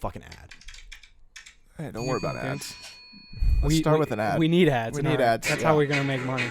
fucking ad. Hey, don't worry about ads. Let's We start with an ad. We need ads. We need ads. That's yeah. how we're gonna make money.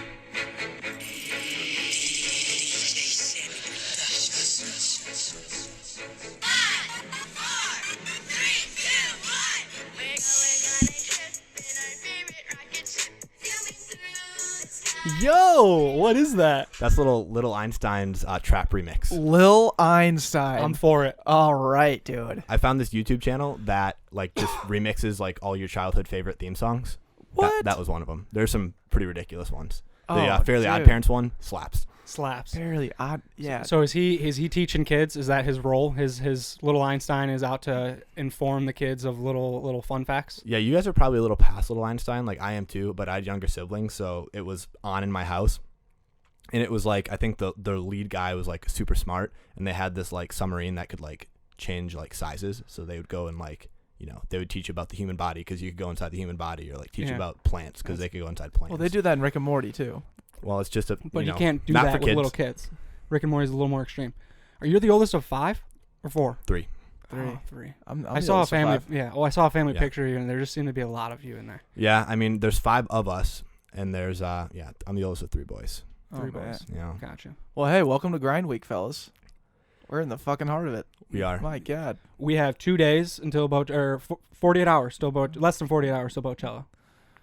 Yo, what is that? That's Little Einstein's trap remix. Lil Einstein. I'm for it. All right, dude. I found this YouTube channel that like just remixes like all your childhood favorite theme songs. What? That was one of them. There's some pretty ridiculous ones. Oh, The Fairly Odd dude. Parents one slaps. Slaps. Fairly Odd. Yeah. So is he teaching kids? Is that his role? His little Einstein is out to inform the kids of little fun facts. Yeah, you guys are probably a little past Little Einstein, like I am too, but I had younger siblings, so it was on in my house. And it was like, I think the lead guy was like super smart, and they had this like submarine that could like change like sizes. So they would go and like, you know, they would teach you about the human body because you could go inside the human body, or like teach you about plants because they could go inside plants. Well, they do that in Rick and Morty too. Well, it's just But you know, can't do not that for with kids. little kids. Rick and Morty is a little more extreme. Are you the oldest of 5 or 4? 3. Oh, 3. I'm I saw a family. Yeah. Oh, I saw a family Yeah. picture here, and there just seemed to be a lot of you in there. Yeah, I mean, there's 5 of us, and there's I'm the oldest of 3 boys. 3 boys. Yeah, Gotcha. Well, hey, welcome to Grind Week, fellas. We're in the fucking heart of it. we are. My God. We have 2 days until 48 hours till less than 48 hours till Boatchella,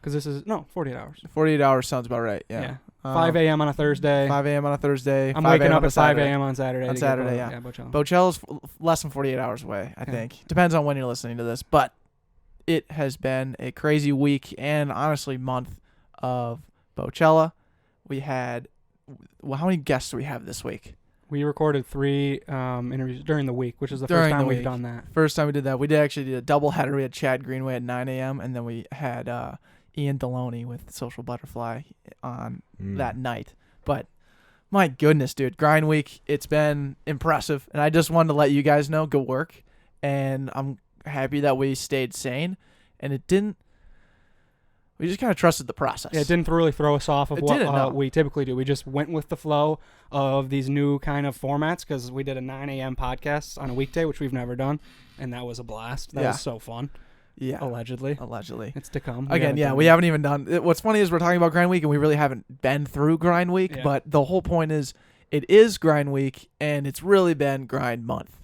because this is 48 hours. 48 hours sounds about right. Yeah. 5 a.m. on a Thursday. 5 a.m. on a Thursday. I'm 5 waking a.m. up on a at 5 Saturday. a.m. on Saturday. On to Saturday, get yeah. Boatchella. Boatchella's less than 48 hours away, I think. Depends on when you're listening to this. But it has been a crazy week and, honestly, month of Boatchella. We had... Well, how many guests do we have this week? We recorded 3 interviews during the week, which is the During first the time we've week. done that. First time we did that. We did a double header. We had Chad Greenway at 9 a.m. and then we had Ian Deloney with Social Butterfly on that night. But my goodness, dude, Grind Week, it's been impressive. And I just wanted to let you guys know, good work. And I'm happy that we stayed sane. And it didn't, we just kind of trusted the process. Yeah, it didn't really throw us off of It what didn't, no. we typically do. We just went with the flow of these new kind of formats, because we did a 9 a.m. podcast on a weekday, which we've never done, and that was a blast. That was so fun. Yeah. Allegedly. It's to come. Again, we haven't even done... What's funny is we're talking about Grind Week, and we really haven't been through Grind Week, but the whole point is it is Grind Week, and it's really been Grind Month.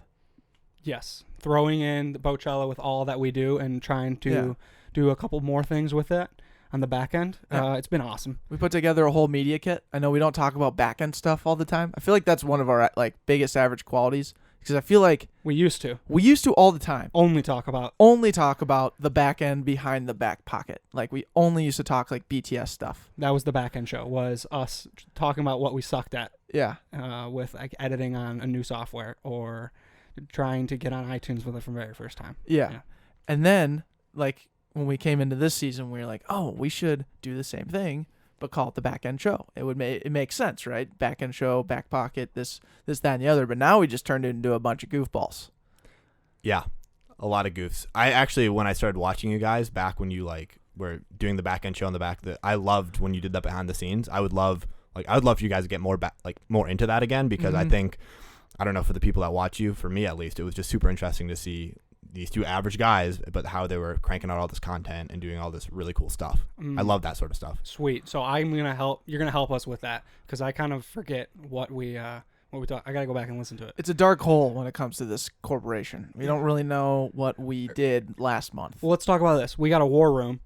Yes. Throwing in the Boatchella with all that we do and trying to do a couple more things with it on the back end. It's been awesome. We put together a whole media kit. I know we don't talk about back end stuff all the time. I feel like that's one of our biggest average qualities, because I feel like we used to all the time only talk about the back end behind the back pocket. Like we only used to talk like BTS stuff. That was the back end show, was us talking about what we sucked at. Yeah. With like editing on a new software or trying to get on iTunes with it from the very first time. Yeah. And then like when we came into this season, we were like, oh, we should do the same thing, but call it the back end show. It makes sense, right? Back end show, back pocket, this, that, and the other. But now we just turned it into a bunch of goofballs. Yeah, a lot of goofs. I actually, when I started watching you guys back when you were doing the back end show on the back, I loved when you did that behind the scenes. I would love for you guys to get more more into that again, because I think, I don't know, for the people that watch you, for me at least, it was just super interesting to see these 2 average guys, but how they were cranking out all this content and doing all this really cool stuff. I love that sort of stuff. Sweet. So I'm gonna help. You're gonna help us with that, because I kind of forget what we talk. I gotta go back and listen to it. It's a dark hole when it comes to this corporation. We don't really know what we did last month. Well, let's talk about this. We got a war room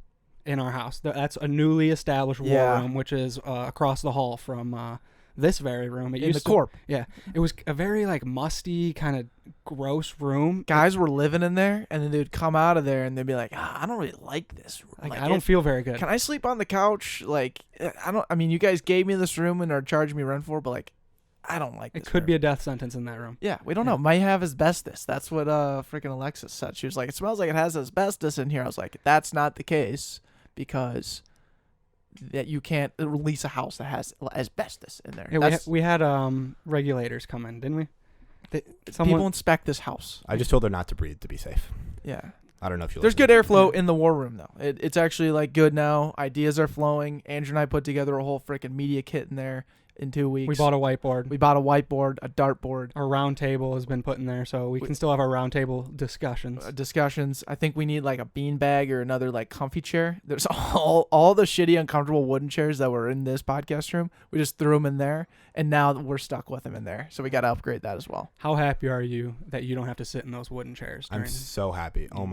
in our house. That's a newly established war room, which is across the hall from this very room. It in used the Corp. Yeah, it was a very musty, kind of gross room. Guys were living in there, and then they'd come out of there and they'd be like, I don't really like this room. I don't feel very good. Can I sleep on the couch? I mean, you guys gave me this room and are charging me rent for it, but I don't like this. It could room. be a death sentence in that room. Yeah, we don't know. Might have asbestos. That's what freaking Alexis said. She was like, it smells like it has asbestos in here. I was like, that's not the case, because that you can't release a house that has asbestos in there. Yeah, we had regulators come in, didn't we? People inspect this house. I just told her not to breathe to be safe. Yeah. I don't know if you. There's good airflow in the war room though. It's actually good now. Ideas are flowing. Andrew and I put together a whole freaking media kit in there. in 2 weeks. We bought a whiteboard. a whiteboard, a dartboard. Our round table has been put in there, so we can still have our round table discussions. Discussions. I think we need like a bean bag or another like comfy chair. There's all the shitty, uncomfortable wooden chairs that were in this podcast room. We just threw them in there, and now we're stuck with them in there. So we got to upgrade that as well. How happy are you that you don't have to sit in those wooden chairs? I'm so happy. Oh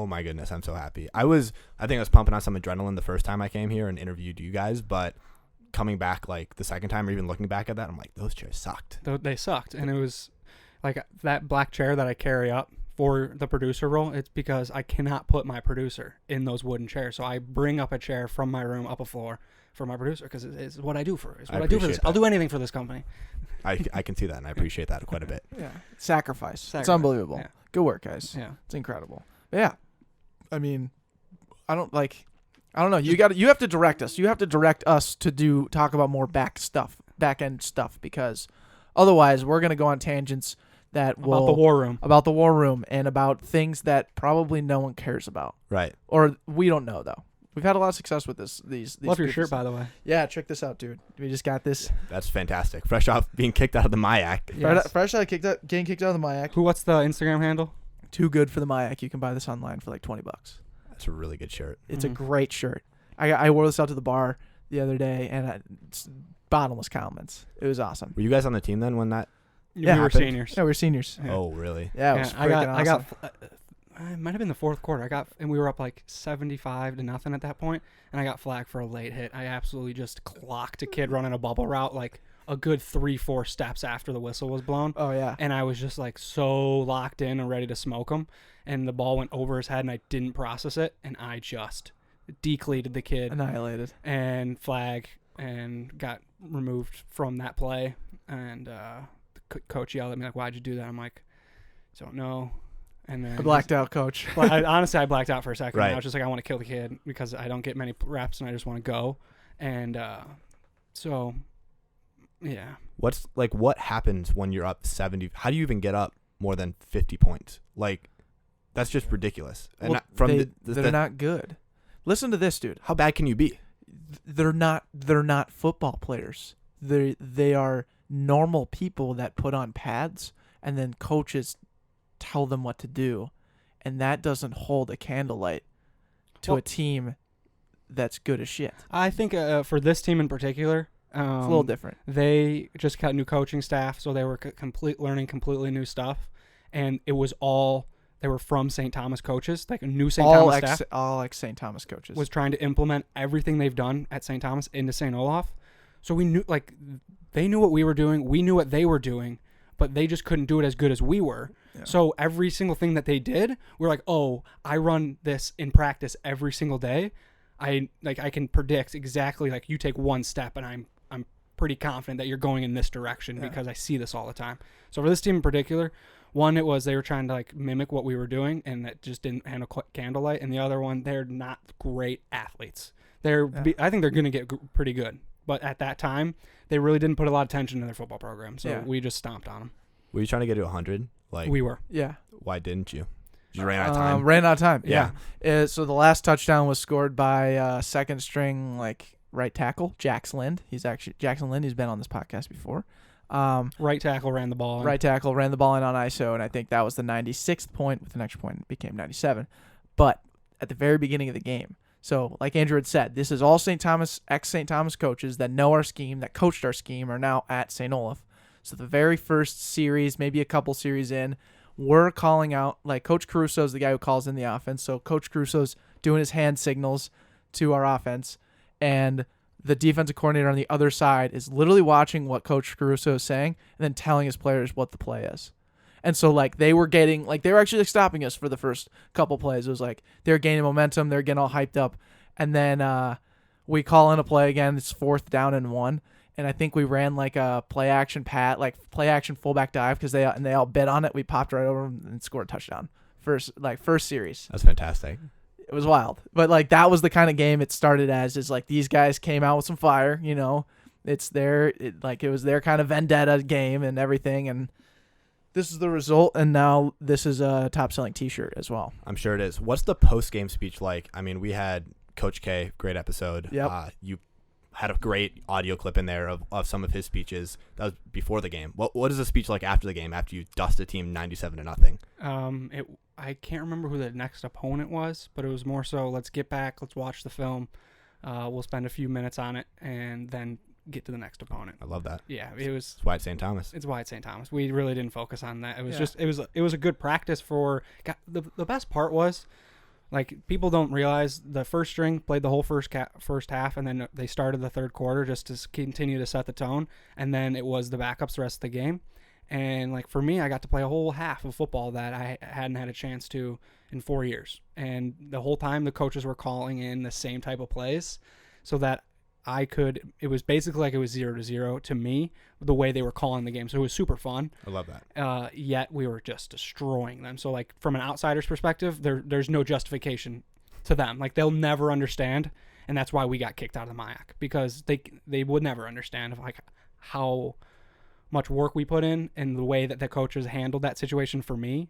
my goodness, I'm so happy. I think I was pumping on some adrenaline the first time I came here and interviewed you guys, but coming back like the second time or even looking back at that, I'm like, those chairs sucked. They sucked, and it was like that black chair that I carry up for the producer role. It's because I cannot put my producer in those wooden chairs, so I bring up a chair from my room up a floor for my producer because it's what I do for. It's what I do for this. I'll do anything for this company. I can see that, and I appreciate that quite a bit. Yeah, sacrifice. It's unbelievable. Yeah. Good work, guys. Yeah, it's incredible. But yeah, I mean, I don't know. You have to direct us. You have to direct us to talk about more back end stuff, because otherwise we're gonna go on tangents that will about the war room and about things that probably no one cares about. Right. Or we don't know though. We've had a lot of success with these. Love your shirt, by the way. Yeah, check this out, dude. We just got this. That's fantastic. Fresh off being kicked out of the MIAC. Yes. Fresh out getting kicked out of the MIAC. What's the Instagram handle? Too good for the MIAC. You can buy this online for like $20. That's a really good shirt. It's a great shirt. I wore this out to the bar the other day, and it's bottomless compliments. It was awesome. Were you guys on the team then when that? Yeah, we were seniors. Yeah, we were seniors. Yeah. Oh, really? Yeah, it was I got it might have been the fourth quarter. And we were up like 75-0 at that point, and I got flagged for a late hit. I absolutely just clocked a kid running a bubble route like a good 3-4 steps after the whistle was blown. Oh yeah. And I was just like so locked in and ready to smoke him, and the ball went over his head, and I didn't process it, and I just decleated the kid, annihilated, and flag, and got removed from that play. And the coach yelled at me like, "Why'd you do that?" I'm like, "Don't know." And then I blacked out, coach. Honestly, I blacked out for a second. Right. I was just like, I want to kill the kid because I don't get many reps, and I just want to go. And so, yeah. What happens when you're up 70? How do you even get up more than 50 points? Like, that's just ridiculous. And they're not good. Listen to this, dude. How bad can you be? They're not football players. They are normal people that put on pads, and then coaches tell them what to do, and that doesn't hold a candlelight to a team that's good as shit. I think for this team in particular, it's a little different. They just got new coaching staff, so they were learning completely new stuff, and it was all they were from St. Thomas coaches, like a new St. Thomas staff. All St. Thomas coaches was trying to implement everything they've done at St. Thomas into St. Olaf. So we knew, like, they knew what we were doing, we knew what they were doing, but they just couldn't do it as good as we were. Yeah. So every single thing that they did, we're like, oh, I run this in practice every single day. I can predict exactly, like, you take one step, and I'm pretty confident that you're going in this direction because I see this all the time. So for this team in particular, one, it was they were trying to like mimic what we were doing, and that just didn't handle candlelight. And the other one, they're not great athletes. I think they're going to get pretty good. But at that time, they really didn't put a lot of attention to their football program. So we just stomped on them. Were you trying to get to 100? Like we were. Yeah. Why didn't you? You ran out of time. Ran out of time. Yeah. So the last touchdown was scored by second string right tackle Jackson Lind. He's been on this podcast before. Right tackle ran the ball. Right tackle ran the ball in on ISO, and I think that was the 96th point. With an extra point, it became 97. But at the very beginning of the game, so like Andrew had said, this is all St. Thomas, ex-St. Thomas coaches that know our scheme, that coached our scheme, are now at St. Olaf. So the very first series, maybe a couple series in, we're calling out, like Coach Caruso's the guy who calls in the offense. So Coach Caruso's doing his hand signals to our offense, and the defensive coordinator on the other side is literally watching what Coach Caruso is saying and then telling his players what the play is. And so they were actually stopping us for the first couple plays. It was like they were gaining momentum, they're getting all hyped up, and then we call in a play again. It's 4th down and 1, and I think we ran like a play action fullback dive because they all bid on it. We popped right over them and scored a touchdown. First series. That's fantastic. It was wild. But that was the kind of game it started as, is like these guys came out with some fire, you know. It was their kind of vendetta game and everything, and this is the result, and now this is a top-selling T-shirt as well. I'm sure it is. What's the post-game speech like? I mean, we had Coach K, great episode. Yep. had a great audio clip in there of some of his speeches. That was before the game. What is a speech like after the game, after you dust a team 97-0? I can't remember who the next opponent was, but it was more so, let's get back, let's watch the film. We'll spend a few minutes on it and then get to the next opponent. I love that. Yeah, it was. It's why it's St. Thomas. It's why it's St. Thomas. We really didn't focus on that. It was just it was a good practice for. The best part was, like, people don't realize the first string played the whole first half, and then they started the third quarter just to continue to set the tone, and then it was the backups the rest of the game. And, like, for me, I got to play a whole half of football that I hadn't had a chance to in 4 years. And the whole time the coaches were calling in the same type of plays so that it was basically like it was 0-0 to me, the way they were calling the game. So it was super fun. I love that. Yet we were just destroying them. So, like, from an outsider's perspective, there's no justification to them. Like, they'll never understand. And that's why we got kicked out of the MIAC, because they would never understand of, like, how much work we put in and the way that the coaches handled that situation for me.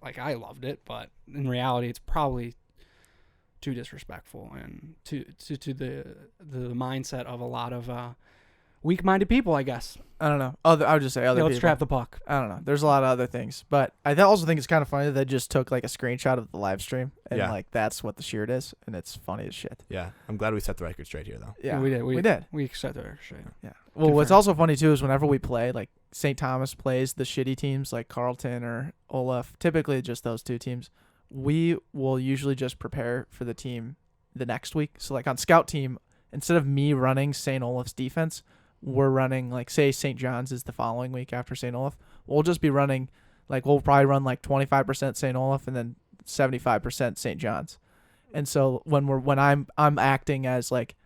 Like, I loved it, but in reality, it's probably too disrespectful and to the mindset of a lot of weak-minded people, I guess. I don't know. I would just say other people. Let's trap the puck. I don't know. There's a lot of other things, but I also think it's kind of funny that they just took like a screenshot of the live stream and like that's what the shirt is, and it's funny as shit. Yeah, I'm glad we set the record straight here, though. Yeah, we did. We did. We set the record straight. Yeah. Well, what's also funny too is whenever we play, like St. Thomas plays the shitty teams like Carleton or Olaf, typically just those two teams, we will usually just prepare for the team the next week. So like on scout team, instead of me running St. Olaf's defense, we're running, like, say St. John's is the following week after St. Olaf. We'll just be running, like, we'll probably run like 25% St. Olaf and then 75% St. John's. And so when I'm acting as, like,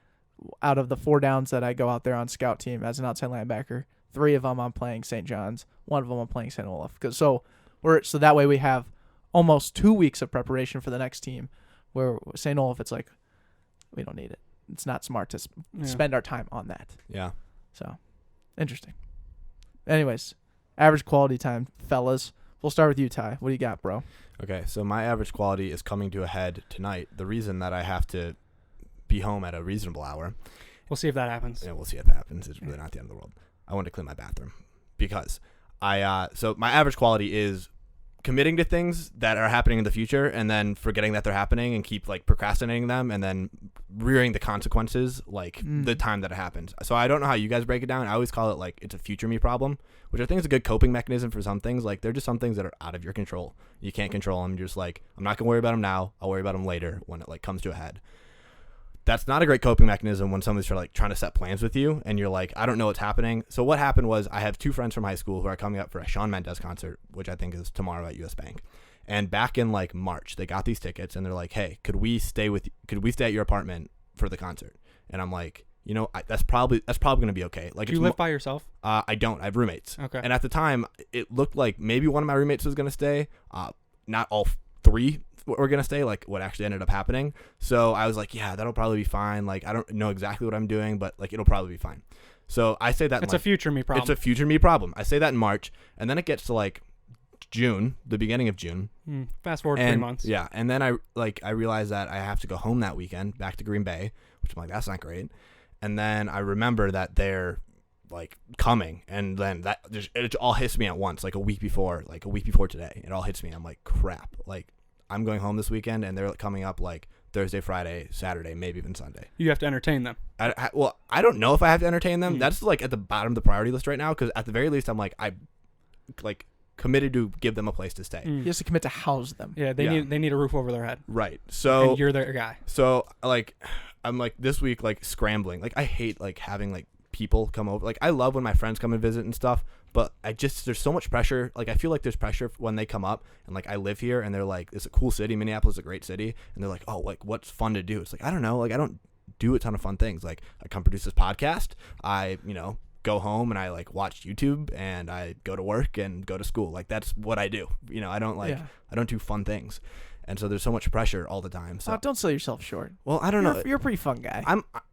out of the 4 downs that I go out there on scout team as an outside linebacker, 3 of them I'm playing St. John's, 1 of them I'm playing St. Olaf. So that way we have almost 2 weeks of preparation for the next team. Where St. Olaf, it's like, we don't need it. It's not smart to spend our time on that. Yeah. So, interesting. Anyways, average quality time, fellas. We'll start with you, Ty. What do you got, bro? Okay, so my average quality is coming to a head tonight. The reason that I have to be home at a reasonable hour. We'll see if that happens. Yeah, we'll see if that happens. It's really not the end of the world. I want to clean my bathroom because so my average quality is committing to things that are happening in the future and then forgetting that they're happening and keep like procrastinating them and then rearing the consequences like the time that it happens. So I don't know how you guys break it down. I always call it like it's a future me problem, which I think is a good coping mechanism for some things. Like they're just some things that are out of your control. You can't control them. You're just like, I'm not gonna worry about them now. I'll worry about them later when it like comes to a head. That's not a great coping mechanism when somebody's trying to set plans with you and you're like, I don't know what's happening. So what happened was I have 2 friends from high school who are coming up for a Shawn Mendes concert, which I think is tomorrow at US Bank. And back in like March, they got these tickets and they're like, hey, could we stay at your apartment for the concert? And I'm like, you know, that's probably going to be okay. Like, do you live by yourself? I don't. I have roommates. Okay. And at the time, it looked like maybe one of my roommates was going to stay. Not all 3 were going to stay, like what actually ended up happening. So I was like, yeah, that'll probably be fine. Like, I don't know exactly what I'm doing, but like, it'll probably be fine. So I say that it's a future me problem. It's a future me problem. I say that in March, and then it gets to like June, the beginning of June. Fast forward 3 months. Yeah. And then I realized that I have to go home that weekend back to Green Bay, which I'm like, that's not great. And then I remember that they're like coming, and then it all hits me at once, like a week before today. It all hits me. I'm like, crap. Like, I'm going home this weekend, and they're coming up like Thursday, Friday, Saturday, maybe even Sunday. You have to entertain them. I don't know if I have to entertain them. That's like at the bottom of the priority list right now, because at the very least, I'm like, committed to give them a place to stay. He has to commit to house them. Yeah, they need a roof over their head. Right. So and you're their guy. So like, I'm like this week like scrambling. Like I hate like having like people come over. Like I love when my friends come and visit and stuff, but there's so much pressure. Like I feel like there's pressure when they come up and like I live here and they're like, it's a cool city. Minneapolis is a great city. And they're like, oh, like what's fun to do? It's like, I don't know. Like I don't do a ton of fun things. Like I come produce this podcast. I, go home and I like watch YouTube and I go to work and go to school. Like that's what I do. I don't do fun things. And so there's so much pressure all the time. So don't sell yourself short. Well, I don't know. You're a pretty fun guy.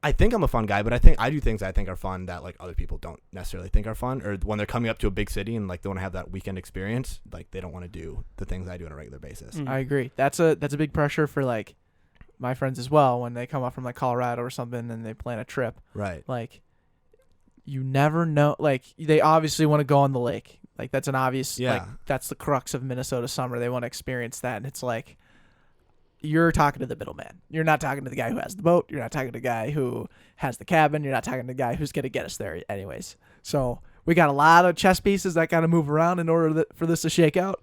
I think I'm a fun guy, but I do things I think are fun that like other people don't necessarily think are fun. Or when they're coming up to a big city and like they want to have that weekend experience, like they don't want to do the things I do on a regular basis. I agree. That's a big pressure for like my friends as well, when they come up from like Colorado or something and they plan a trip, Right. like you never know. Like they obviously want to go on the lake. Like that's an obvious. Yeah. Like that's the crux of Minnesota summer. They want to experience that, and it's like you're talking to the middleman. You're not talking to the guy who has the boat. You're not talking to the guy who has the cabin. You're not talking to the guy who's gonna get us there anyways. So we got a lot of chess pieces that gotta move around in order for this to shake out.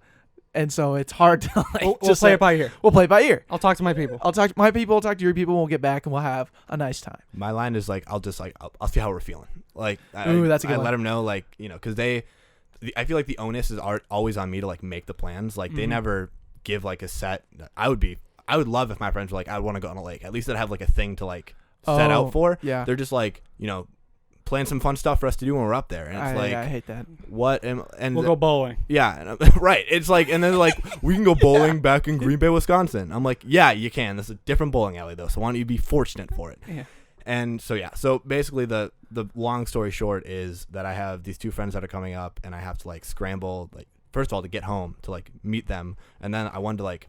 And so it's hard to like. We'll play it by ear. We'll play it by ear. I'll talk to my people. I'll talk to my people. I'll talk to your people. We'll get back and we'll have a nice time. My line is like, I'll see how we're feeling. Like, Ooh, that's a good I one. let them know, like, because I feel like the onus is always on me to like make the plans. Like they never give like a set. I would love if my friends were like, I want to go on a lake. At least I'd have like a thing to like set out for. Yeah. They're just like, plan some fun stuff for us to do when we're up there. And it's I hate that. and We'll go bowling. Yeah, right. It's like, and they're like, we can go bowling back in Green Bay, Wisconsin. I'm like, yeah, you can. This is a different bowling alley though, so why don't you be fortunate for it? Yeah. And so so basically the long story short is that I have these two friends that are coming up, and I have to like scramble, like first of all to get home to like meet them, and then I wanted to like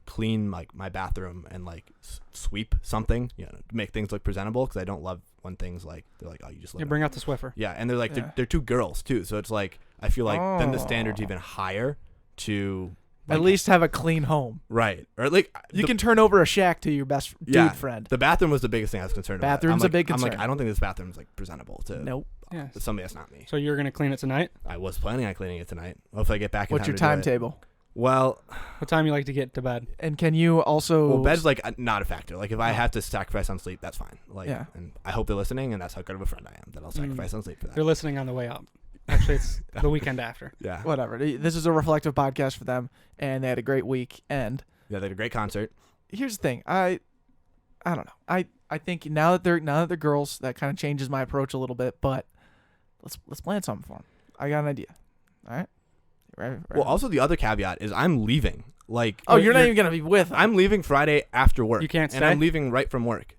clean like my bathroom and like sweep something, to make things look presentable, because I don't love when things like they're like, oh, you just You bring out the Swiffer. yeah, and they're like Yeah. they're two girls too, so it's like I feel like then the standard's even higher to At least have a clean home. right, or like You can turn over a shack to your best dude friend. The bathroom was the biggest thing I was concerned about. Bathroom's I'm like, a big I'm like, concern. I don't think this bathroom's like presentable to Nope. Yeah. somebody that's not me. So you're gonna clean it tonight? I was planning on cleaning it tonight. Hopefully I get back in What's time your to do it. timetable? Well, What time you like to get to bed? And can you also? bed's like not a factor. Like if I have to sacrifice on sleep, that's fine. Like, Yeah. and I hope they're listening, and that's how good of a friend I am that I'll sacrifice on sleep for that. They're listening on the way up. Actually, it's the weekend after. Yeah. Whatever. This is a reflective podcast for them, and they had a great week. And Yeah, they had a great concert. here's the thing. I don't know. I think now that they're girls, that kind of changes my approach a little bit. But let's plan something for them. I got an idea. All right. Right. Well, also the other caveat is I'm leaving. Like, Oh, you're not even gonna be with them. I'm leaving Friday after work. You can't and stay? I'm leaving right from work.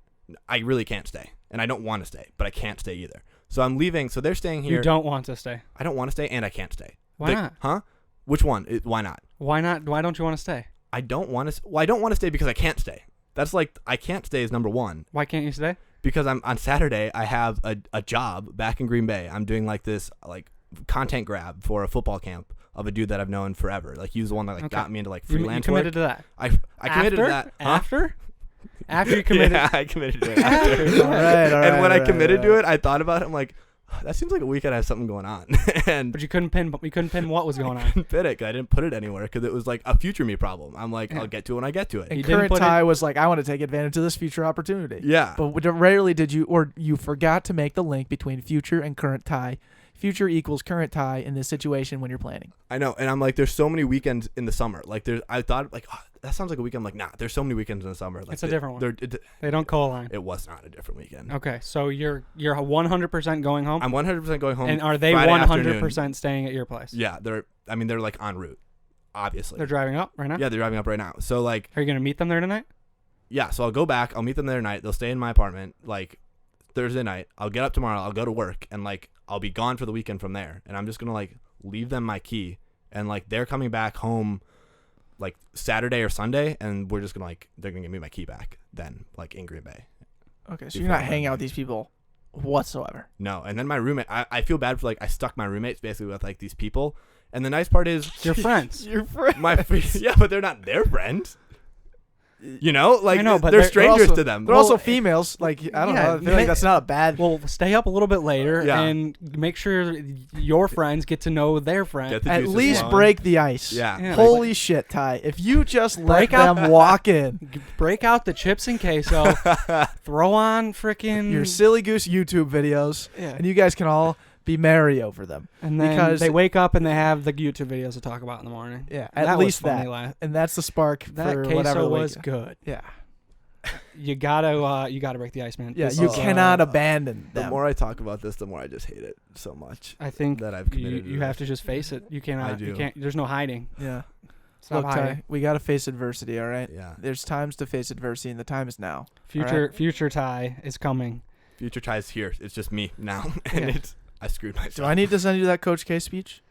I really can't stay, and I don't want to stay, but I can't stay either. So I'm leaving. So they're staying here. You don't want to stay. I don't want to stay, and I can't stay. Why not? Huh? Which one? Why not? Why not? Why don't you want to stay? I don't want to. Well, I don't want to stay because I can't stay. That's like I can't stay is number one. Why can't you stay? Because I'm on Saturday. I have a job back in Green Bay. I'm doing like this like content grab for a football camp of a dude that I've known forever. Like he was the one that like Okay. got me into like You freelance committed work. to that. I committed to that. Huh? After you committed. Yeah, I committed to it. After. all right. And when I committed to it, I thought about it. I'm like, that seems like a weekend I have something going on, and But you couldn't pin what was going I on. couldn't fit it 'cause I didn't put it anywhere because it was like a future me problem. I'm like, Yeah. I'll get to it when I get to it. And You didn't current put tie was like, I want to take advantage of this future opportunity. Yeah. But rarely did you, or you forgot to make the link between future and current tie. Future equals current tie in this situation when you're planning. I know, and I'm like, there's so many weekends in the summer. Like, I thought, like, oh, that sounds like a weekend. I'm like, nah, there's so many weekends in the summer. Like, It's a different one. It They don't co-align. was not a different weekend. Okay, so you're 100% going home, I'm 100% going home. and are they Friday 100% afternoon. staying at your place? Yeah, they're like en route, obviously. They're driving up right now. Yeah, they're driving up right now. So like, Are you gonna meet them there tonight? yeah, so I'll go back. I'll meet them there tonight. They'll stay in my apartment like Thursday night. I'll get up tomorrow. I'll go to work, and like I'll be gone for the weekend from there. And I'm just gonna like leave them my key, and like they're coming back home like Saturday or Sunday, and we're just gonna like they're gonna give me my key back then, like in Green Bay. Okay, so you're not hanging out with these people whatsoever. No, and then my roommate. I feel bad for like I stuck my roommates basically with like these people, and the nice part is Your friends. Your friend. yeah, but they're not their friends. You know, like I know, but they're they're strangers also- to them. They're also females. Like I don't yeah, know. I feel like that's not a bad. Well, stay up a little bit later Yeah. and make sure your friends get to know their friend. Get the At juices least flowing. break the ice. Yeah. Yeah. Holy shit, Ty! If you just let Break out- them walk in, Break out the chips and queso. Throw on freaking your silly goose YouTube videos, yeah. and you guys can all be merry over them. And then because- they wake up and they have the YouTube videos to talk about in the morning. Yeah, That at was least funny that, laugh. and that's the spark That for queso whatever was week. good. Yeah, You gotta break the ice, man. yeah. This You is, cannot abandon The them. more I talk about this, the more I just hate it so much I think that I've you, committed. you have to just face it. You cannot. do. You can't. There's no hiding. Yeah. Stop Look, hiding. Ty, we gotta face adversity. All right. Yeah. There's times to face adversity, and the time is now. Future Ty is coming. Future ties here. It's just me now, and Yeah. I screwed myself. Do I need to send you that Coach K speech?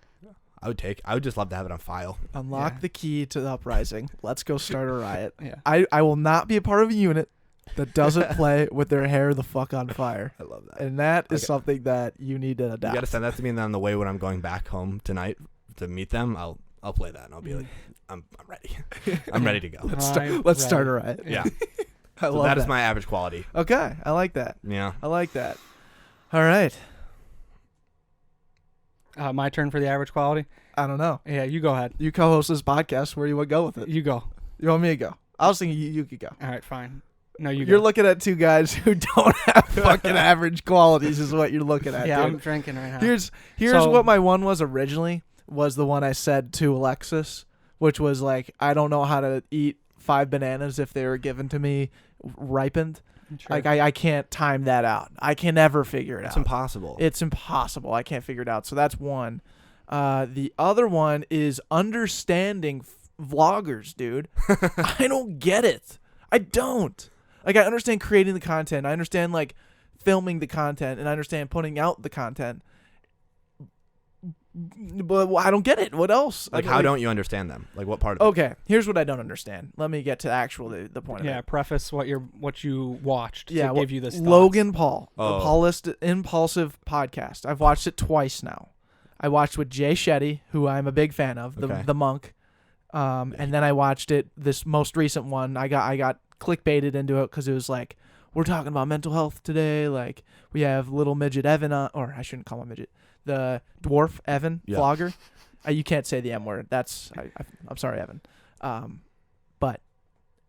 I would just love to have it on file. Unlock the key to the uprising. Let's go start a riot. Yeah. I will not be a part of a unit that doesn't play with their hair the fuck on fire. I love that. And that is Okay. something that you need to adopt. You gotta send that to me, and then on the way when I'm going back home tonight to meet them, I'll play that, and I'll be like, I'm ready. I'm ready to go. Let's start a riot. Yeah. I So love that is my average quality. Okay, I like that. Yeah. I like that. All right. My turn for the average quality. I don't know. Yeah, you go ahead. You co-host this podcast. Where you want to go with it? You go. You want me to go? I was thinking you could go. All right, fine. No, you You're go. looking at two guys who don't have fucking average qualities is what you're looking at. Yeah, dude. I'm drinking right now. Here's So- what my one was originally, was the one I said to Alexis, which was like, I don't know how to eat 5 bananas if they were given to me ripened. Sure. Like I can't time that out. I can never figure it It's out. impossible. It's impossible. I can't figure it out. So that's one. The other one is understanding vloggers, dude. I don't get it. I don't. Like, I understand creating the content. I understand, like, filming the content. And I understand putting out the content. But I don't get it. What else? Like, how don't you understand them? Like, what part of it? Okay, here's what I don't understand. Let me get to the point of yeah, it. preface what you watched Yeah, to give you this. Logan Paul, Oh. the Impulsive podcast. I've watched it twice now. I watched with Jay Shetty, who I'm a big fan of, the monk. And then I watched it, this most recent one. I got clickbaited into it because it was like, we're talking about mental health today. Like, we have little midget Evan on, or I shouldn't call him midget, the dwarf Evan vlogger. You can't say the M word. I'm sorry, Evan. But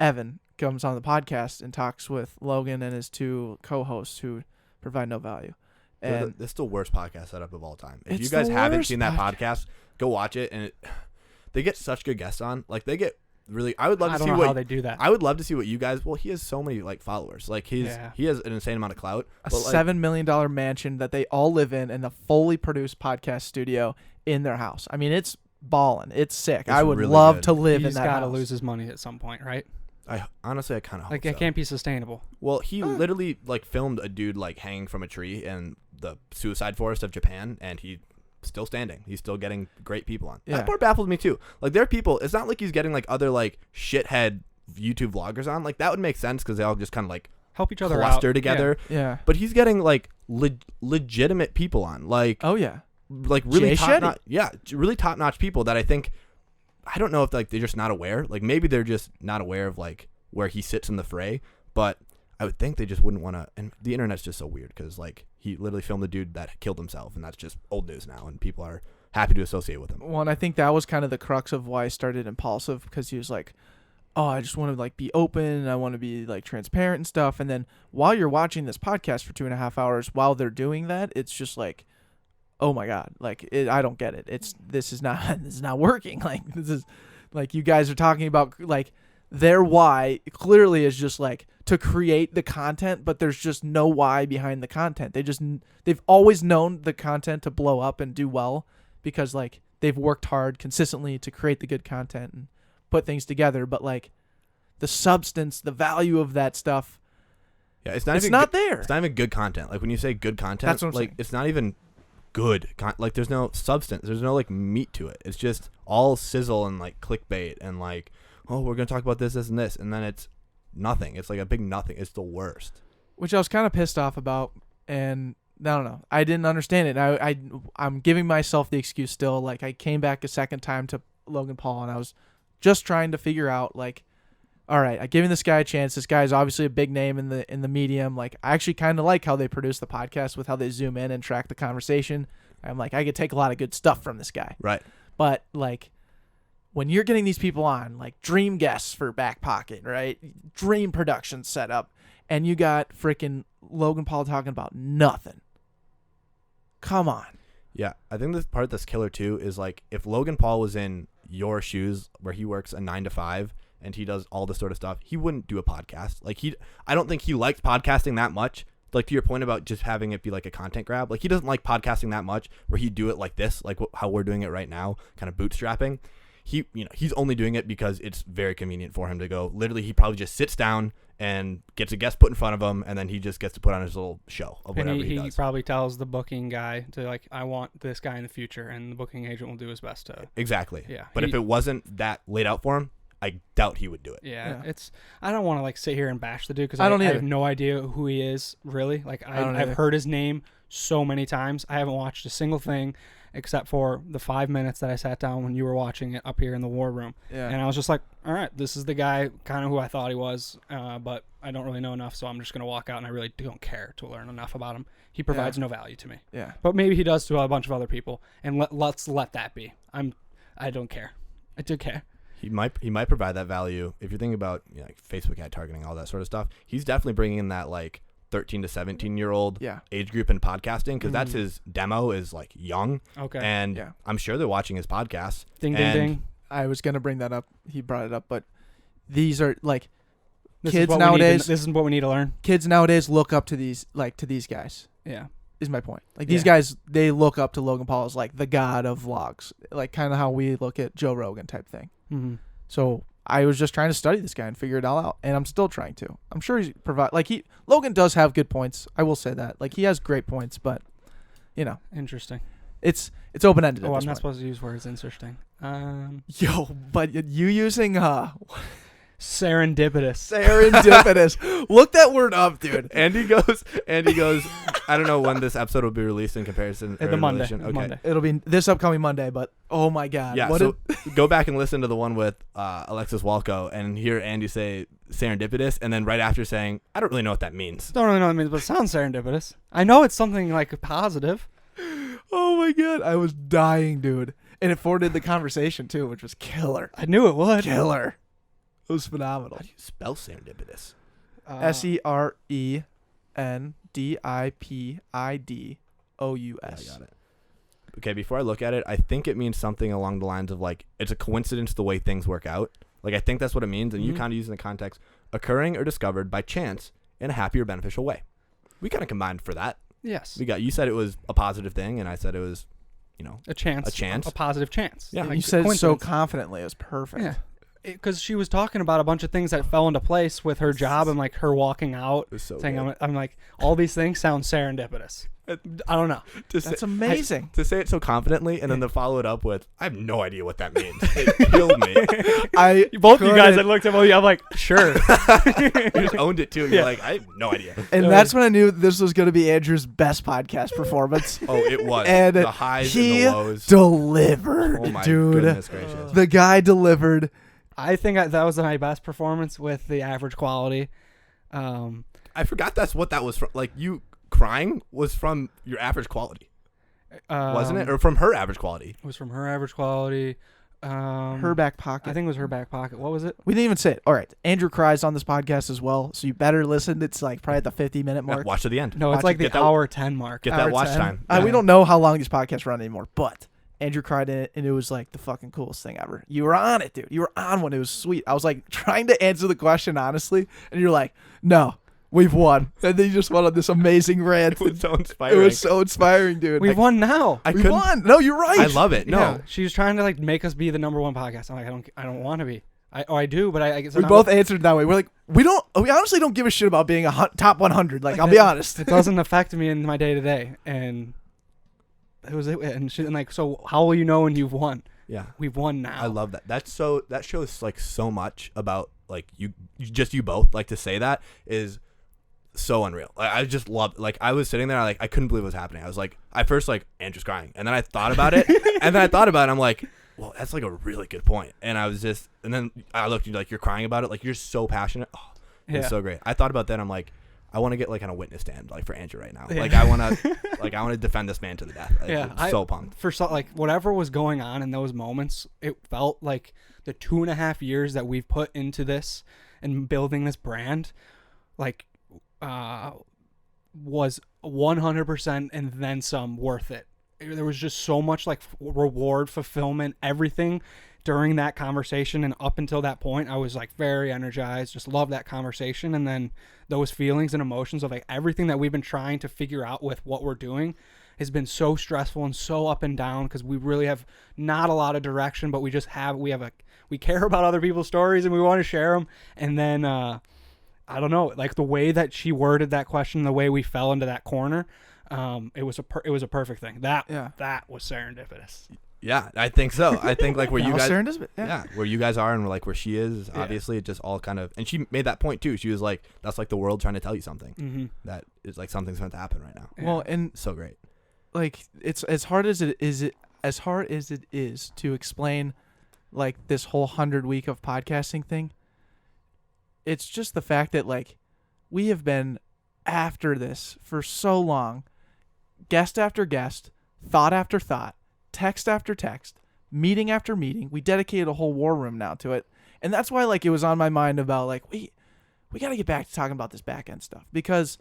Evan comes on the podcast and talks with Logan and his two co-hosts who provide no value. And It's the worst podcast setup of all time. If It's you guys the haven't worst seen that podcast, go watch it. And they get such good guests on. Like, they get really. I would love I to don't see know what how they do that. I would love to see what you guys. Well, he has so many like followers. Like, he has an insane amount of clout. a but, like, $7 million mansion that they all live in a fully produced podcast studio in their house. I mean, it's ballin'. It's sick. It's I would really love good. to live in He's that got to house. lose his money at some point, right? I honestly, I kind of hope Like, so. it can't be sustainable. Well, he literally like filmed a dude like hanging from a tree in the suicide forest of Japan, and he's still standing. He's still getting great people on. Yeah. That part baffles me too. Like, there are people. It's not like he's getting like other like shithead YouTube vloggers on. Like, that would make sense because they all just kind of like Help each other cluster out. together. Yeah. But he's getting like legitimate people on. Like, Oh, yeah. like really Jay top Shetty. notch. Yeah, really top notch people that I think. I don't know if like they're just not aware. Like, maybe they're just not aware of like where he sits in the fray. But I would think they just wouldn't want to. And the internet's just so weird because like he literally filmed a dude that killed himself, and that's just old news now, and people are happy to associate with him. Well, and I think that was kind of the crux of why I started Impulsive, because he was like, oh, I just want to like be open and I want to be like transparent and stuff. And then while you're watching this podcast for 2.5 hours, while they're doing that, it's just like, oh my God, like I don't get it. This is not working. Like, this is like, you guys are talking about like their why clearly is just like to create the content, but there's just no why behind the content. They've always known the content to blow up and do well because like they've worked hard consistently to create the good content and put things together, but like the substance, the value of that stuff, Yeah, it's it's even not good, there. It's not even good content. Like, when you say good content, That's what I'm like saying. it's not even good. Like, there's no substance. There's no like meat to it. It's just all sizzle and like clickbait and like, oh, we're gonna talk about this, and this, and then it's nothing. It's like a big nothing. It's the worst. Which I was kind of pissed off about, and I don't know. I didn't understand it. I'm giving myself the excuse still. Like, I came back a second time to Logan Paul, and I was just trying to figure out, like, all right, I'm giving this guy a chance. This guy is obviously a big name in the medium. Like, I actually kind of like how they produce the podcast with how they zoom in and track the conversation. I'm like, I could take a lot of good stuff from this guy. Right. But like, when you're getting these people on, like dream guests for Backpocket, right? Dream production setup, and you got freaking Logan Paul talking about nothing. Come on. Yeah, I think this part that's killer too is like, if Logan Paul was in your shoes where he works a 9 to 5 and he does all this sort of stuff, he wouldn't do a podcast. Like, I don't think he likes podcasting that much. Like, to your point about just having it be like a content grab, like, he doesn't like podcasting that much where he'd do it like this, like how we're doing it right now, kind of bootstrapping. he's only doing it because it's very convenient for him to go. Literally, he probably just sits down and gets a guest put in front of him, and then he just gets to put on his little show of whatever he does. He probably tells the booking guy to like, I want this guy in the future, and the booking agent will do his best to. Exactly. Yeah. But if it wasn't that laid out for him, I doubt he would do it. Yeah. I don't want to like sit here and bash the dude because I don't I either. have no idea who he is really. Like I've heard his name so many times. I haven't watched a single thing except for the 5 minutes that I sat down when you were watching it up here in the war room. Yeah. And I was just like, all right, this is the guy kind of who I thought he was, but I don't really know enough, so I'm just going to walk out, and I really don't care to learn enough about him. He provides no value to me. Yeah. But maybe he does to a bunch of other people, and let's let that be. I don't care. I do care. He might provide that value. If you're thinking about like Facebook ad targeting, all that sort of stuff, he's definitely bringing in that like 13 to 17-year-old age group in podcasting, because that's his demo is like young. Okay. And I'm sure they're watching his podcast. Ding, ding, ding. I was going to bring that up. He brought it up, but these are like This kids is nowadays. This is what we need to learn. Kids nowadays look up to these guys. Yeah. Is my point. Like these guys, they look up to Logan Paul as like the god of vlogs, like kind of how we look at Joe Rogan type thing. Mm-hmm. So I was just trying to study this guy and figure it all out, and I'm still trying to. I'm sure Logan does have good points. I will say that. Like he has great points, but Interesting. it's open ended. Oh, I'm not supposed to use words. Interesting. Yo, but you using Serendipitous. serendipitous. Look that word up, dude. Andy goes, I don't know when this episode will be released in comparison. The or in Monday. relation. The Okay. Monday. It'll be this upcoming Monday, but oh my god. Yeah, so go back and listen to the one with Alexis Walco and hear Andy say serendipitous, and then right after saying, I don't really know what that means. Don't really know what it means, but it sounds serendipitous. I know it's something like positive. Oh my god, I was dying, dude. And it forwarded the conversation too, which was killer. I knew it would. Killer. It was phenomenal. How do you spell serendipitous? SERENDIPIDOUS. I got it. Okay, before I look at it, I think it means something along the lines of like, it's a coincidence the way things work out. Like, I think that's what it means, and you kind of use it in the context, occurring or discovered by chance in a happy or beneficial way. We kind of combined for that. Yes. You said it was a positive thing, and I said it was, a chance. A positive chance. Yeah. You said it so confidently. It was perfect. Yeah. Because she was talking about a bunch of things that fell into place with her job and like her walking out, It was so saying, good. I'm like, all these things sound serendipitous. I don't know. That's amazing. To say it so confidently and then to follow it up with, I have no idea what that means. It killed me. Both you guys, I looked at both of you, I'm like, sure. You just owned it too. You're like, I have no idea. And that's when I knew this was going to be Andrew's best podcast performance. Oh, it was. And the highs and he the lows. delivered, Oh my dude. goodness gracious. The guy delivered. I think that was my best performance with the average quality. I forgot that's what that was from. Like, you crying was from your average quality, wasn't it? Or from her average quality? It was from her average quality. Her back pocket. I think it was her back pocket. What was it? We didn't even say it. All right. Andrew cries on this podcast as well, so you better listen. It's like probably at the 50-minute Yeah, mark. watch to the end. No, Watch it's like it. the hour 10 mark. Get Hour that watch 10. time. We don't know how long these podcasts run anymore, but Andrew cried in it, and it was like the fucking coolest thing ever. You were on it, dude. You were on one. It was sweet. I was like trying to answer the question honestly, and you're like, no, we've won. And then you just went on this amazing rant. It was so It inspiring. was so inspiring, dude. We've won now. We won. No, you're right. I love it. No. Yeah, she was trying to like make us be the number one podcast. I'm like, I don't want to be. I do, but I guess We both answered that way. We're like, we honestly don't give a shit about being a top 100. Like, I'll be honest. It doesn't affect me in my day to day, and it was it. And like, so how will you know when you've won? Yeah. We've won now. I love that. That shows like so much about like you both. Like, to say that is so unreal. I just loved. Like, I was sitting there, I couldn't believe what was happening. I was like, I first like Andrew's crying, and then I thought about it, and then I thought about it. I'm like, well, that's like a really good point. And I was just, and then I looked at you like, you're crying about it, like you're so passionate. Oh, it's so great. I thought about that. I'm like, I want to get like on a witness stand like for Andrew right now. Yeah. Like I want to defend this man to the death. I'm so pumped. For like whatever was going on in those moments, it felt like the 2.5 years that we've put into this and building this brand, like, was 100% and then some worth it. There was just so much like reward, fulfillment, everything during that conversation, and up until that point I was like very energized, just loved that conversation, and then those feelings and emotions of like everything that we've been trying to figure out with what we're doing has been so stressful and so up and down because we really have not a lot of direction, but we care about other people's stories and we want to share them. And then I don't know, like the way that she worded that question, the way we fell into that corner, it was a perfect thing. That was serendipitous. Yeah, I think so. I think like where you guys, where you guys are and like where she is, obviously it just all kind of, and she made that point too. She was like, that's like the world trying to tell you something that is like something's going to happen right now. Well, and so great. Like it's as hard as it is to explain like this whole 100-week of podcasting thing. It's just the fact that like we have been after this for so long, guest after guest, thought after thought, text after text, meeting after meeting. We dedicated a whole war room now to it. And that's why like it was on my mind about like we got to get back to talking about this back end stuff because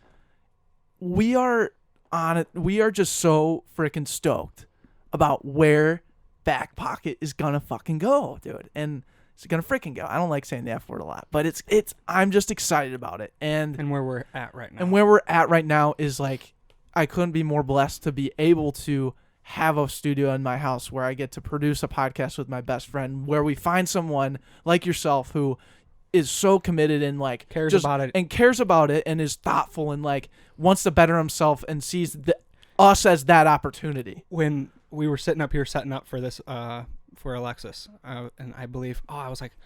we are on it. We are just so freaking stoked about where Backpocket is going to fucking go, dude. And it's going to freaking go. I don't like saying the F word a lot, but I'm just excited about it. And where we're at right now. And where we're at right now is like I couldn't be more blessed to be able to have a studio in my house where I get to produce a podcast with my best friend, where we find someone like yourself who is so committed and like cares about it and is thoughtful and like wants to better himself and sees us as that opportunity. When we were sitting up here setting up for this for Alexis, and I believe I was like,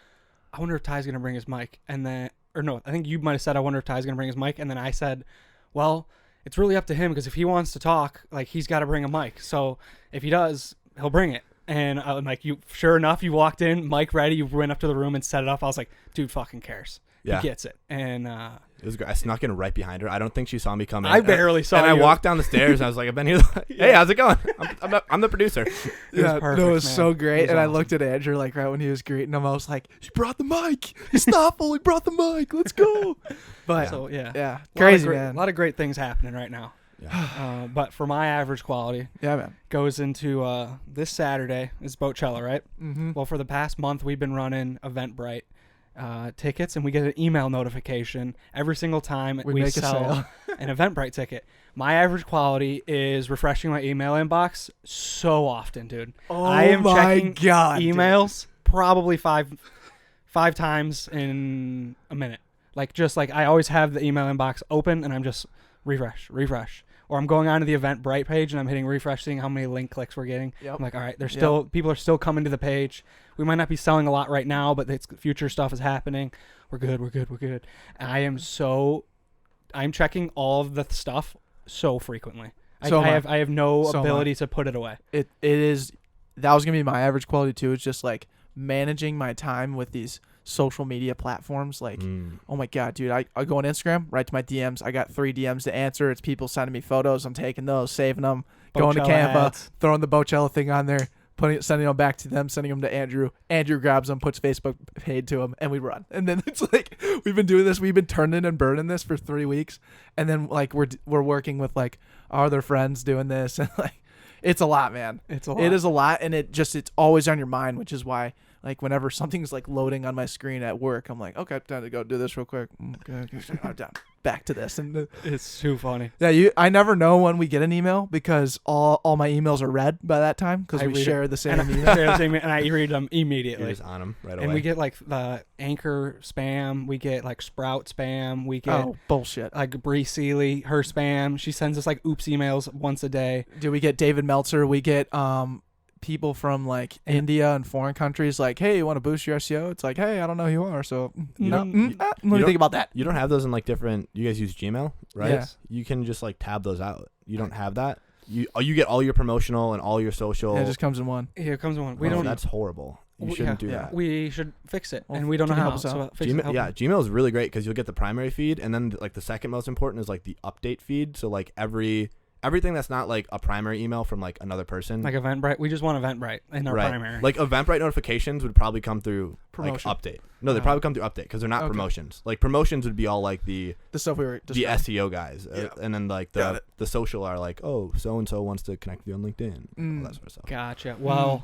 I wonder if Ty's gonna bring his mic, and then I think you might have said I wonder if Ty's gonna bring his mic, and then I said, well, it's really up to him because if he wants to talk, like he's got to bring a mic. So if he does, he'll bring it. And I'm like, sure enough, you walked in, mic ready. You went up to the room and set it up. I was like, dude, fucking cares. Yeah. He gets it. And it was great. I snuck in right behind her. I don't think she saw me come in. I barely saw you. And I walked down the stairs. And I was like, I've been here. Hey, how's it going? I'm the producer. It was so great. And awesome. I looked at Andrew like right when he was greeting him. I was like, he brought the mic. He's thoughtful. He brought the mic. Let's go. But so yeah, crazy, man. A lot of great things happening right now. Yeah. But for my average quality, man, goes into this Saturday is Boatchella, right? Mm-hmm. Well, for the past month, we've been running Eventbrite tickets, and we get an email notification every single time we sell an Eventbrite ticket. My average quality is refreshing my email inbox so often, dude. Oh, I am checking dude. emails probably five times in a minute. Like just like I always have the email inbox open, and I'm just refresh. Or I'm going onto the Eventbrite page and I'm hitting refresh, seeing how many link clicks we're getting. Yep. I'm like, all right, people are still coming to the page. We might not be selling a lot right now, but future stuff is happening. We're good. I'm checking all of the stuff so frequently. I have no ability to put it away. That was gonna be my average quality too. It's just like managing my time with these social media platforms. Like, oh my God, dude, I go on Instagram, right to my DMs. I got 3 DMs to answer. It's people sending me photos. I'm taking those, saving them, going to Canva, throwing the Boatchella thing on there, sending them back to them, sending them to Andrew. Andrew grabs them, puts Facebook paid to him, and we run. And then it's like, we've been doing this. We've been turning and burning this for 3 weeks. And then like we're working with like our other friends doing this. And like, it's a lot, man. It is a lot. And it's always on your mind, which is why like whenever something's like loading on my screen at work, I'm like, okay, time to go do this real quick. Okay, I'm done. Back to this. And it's too funny. Yeah, I never know when we get an email because all my emails are read by that time because we share the same email. And I read them immediately. You're just on them right away. And we get like the Anchor spam. We get like Sprout spam. We get bullshit. Like Bree Seeley, her spam. She sends us like oops emails once a day. Do we get David Meltzer? We get people from like India and foreign countries like, hey, you want to boost your SEO? It's like, hey, I don't know who you are, so let me think about that. You don't have those in like different. You guys use Gmail, right? Yeah. You can just like tab those out. You don't have that. You get all your promotional and all your social. Yeah, it just comes in one. Yeah, it comes in one. We don't. That's horrible. You shouldn't do that. We should fix it, and we don't know how. So Gmail is really great because you'll get the primary feed, and then like the second most important is like the update feed. So like everything that's not like a primary email from like another person. Like Eventbrite. We just want Eventbrite in our primary. Like Eventbrite notifications would probably come through promotion. Like update. No, they probably come through update because they're not promotions. Like promotions would be all like the stuff we were the SEO guys. And then like the social are like, oh, so-and-so wants to connect with you on LinkedIn. All that sort of stuff. Gotcha. Well,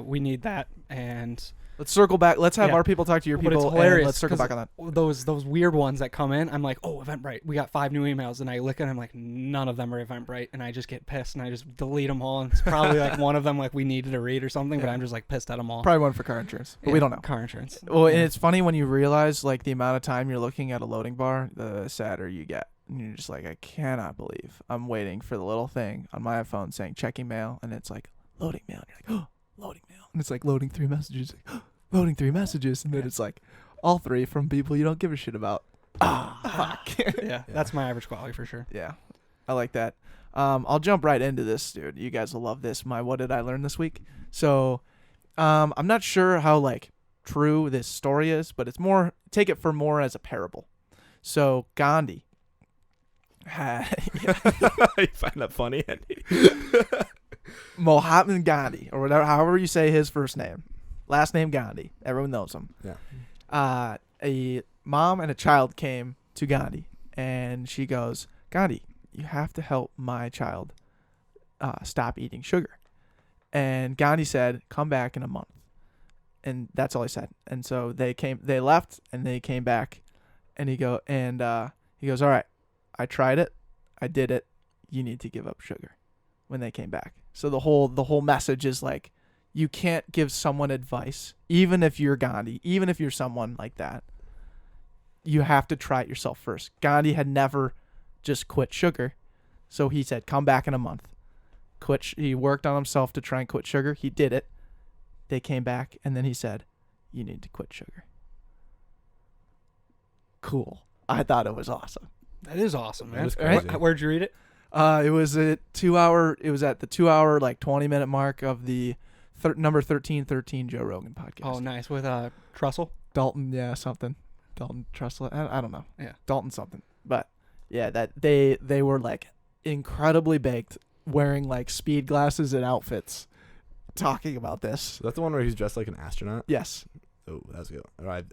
we need that. And Let's circle back. Let's have Yeah. our people talk to your But people. it's hilarious. And let's circle 'cause back on that. Those weird ones that come in, I'm like, oh, Eventbrite. We got 5 new emails, and I look at them like none of them are Eventbrite, and I just get pissed and I just delete them all. And it's probably like one of them like we needed to read or something, but Yeah. I'm just like pissed at them all. Probably one for car insurance, but we don't know. Car insurance. Well, and Yeah. it's funny when you realize like the amount of time you're looking at a loading bar, the sadder you get. And you're just like, I cannot believe I'm waiting for the little thing on my phone saying checking mail, and it's like loading mail. And you're like, oh, loading mail. And it's like loading 3 messages. Like, loading 3 messages. And then it's like all 3 from people you don't give a shit about. Fuck. Yeah, that's my average quality for sure. Yeah. I like that. I'll jump right into this, dude. You guys will love this. My what did I learn this week? So I'm not sure how like true this story is, but it's more take it for more as a parable. So Gandhi You find that funny, Andy? Mahatma Gandhi, or whatever, however you say his first name, last name Gandhi. Everyone knows him. Yeah. A mom and a child came to Gandhi, and she goes, Gandhi, you have to help my child stop eating sugar. And Gandhi said, come back in a month. And that's all he said. And so they left, and they came back, and he goes, all right, I tried it. I did it. You need to give up sugar when they came back. So the whole message is like, you can't give someone advice, even if you're Gandhi, even if you're someone like that. You have to try it yourself first. Gandhi had never just quit sugar. So he said, come back in a month. He worked on himself to try and quit sugar. He did it. They came back, and then he said, you need to quit sugar. Cool. I thought it was awesome. That is awesome, man. That is crazy. Where'd you read it? It was at the 2 hour, like 20 minute mark of the number 1313 Joe Rogan podcast. Oh, nice. With Trussell? Dalton, yeah, something. Dalton Trussell. I don't know. Yeah. Dalton something. But yeah, that they were like incredibly baked, wearing like speed glasses and outfits, talking about this. So that's the one where he's dressed like an astronaut? Yes. Oh, that's good.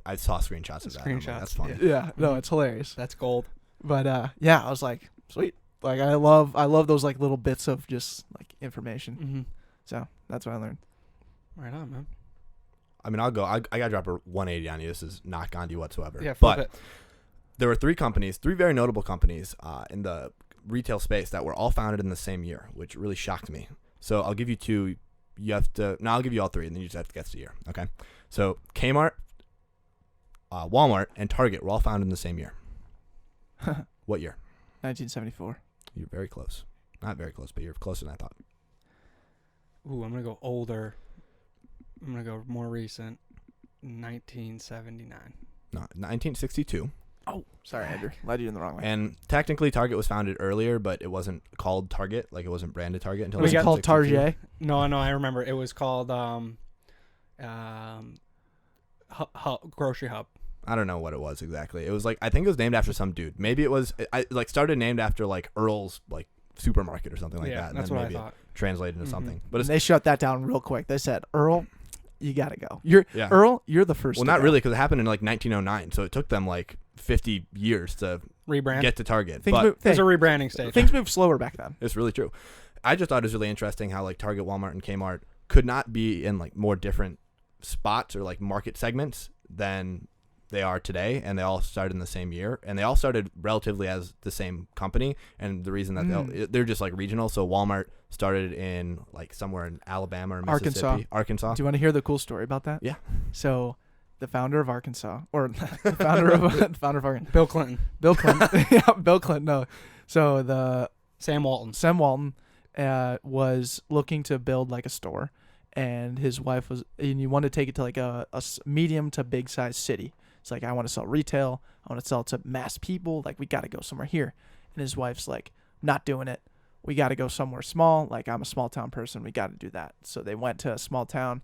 I saw screenshots of that. I'm like, that's funny. Yeah. No, it's hilarious. That's gold. But yeah, I was like, sweet. Like I love those like little bits of just like information. Mm-hmm. So that's what I learned. Right on, man. I mean, I'll go. I gotta drop a 180 on you. This is not Gandhi whatsoever. Yeah, but flip it. there were 3 very notable companies in the retail space that were all founded in the same year, which really shocked me. So I'll give you 2. I'll give you all 3, and then you just have to guess the year. Okay. So Kmart, Walmart, and Target were all founded in the same year. What year? 1974. You're very close. Not very close, but you're closer than I thought. Ooh, I'm going to go older. I'm going to go more recent. 1979. No, 1962. Oh, sorry, Andrew. Led you in the wrong way. And technically, Target was founded earlier, but it wasn't called Target. Like, it wasn't branded Target until Was it called 1962. Target? No, I remember. It was called Grocery Hub. I don't know what it was exactly. It was like, I think it was named after some dude. Maybe it was, started named after like Earl's like supermarket or something like that. And That's then what maybe I thought. it translated into something. But it's, They shut that down real quick. They said, Earl, you got to go. yeah. Earl, you're the first. Well, to not go. really, because it happened in like 1909. So it took them like 50 years to Rebrand. get to Target. Things But move, There's a rebranding stage. things moved slower back then. it's really true. I just thought it was really interesting how like Target, Walmart, and Kmart could not be in like more different spots or like market segments than they are today, and they all started in the same year, and they all started relatively as the same company. And the reason that they're just like regional. So Walmart started in like somewhere in Alabama or Mississippi, Arkansas. Do you want to hear the cool story about that? Yeah. So, the founder of Arkansas, or the founder of Arkansas, Bill Clinton. Bill Clinton. Yeah, Bill Clinton. No. So Sam Walton. Sam Walton was looking to build like a store, and his wife and you want to take it to like a medium to big size city. It's like, I want to sell retail. I want to sell to mass people. Like, we got to go somewhere here. And his wife's like, not doing it. We got to go somewhere small. Like, I'm a small town person. We got to do that. So they went to a small town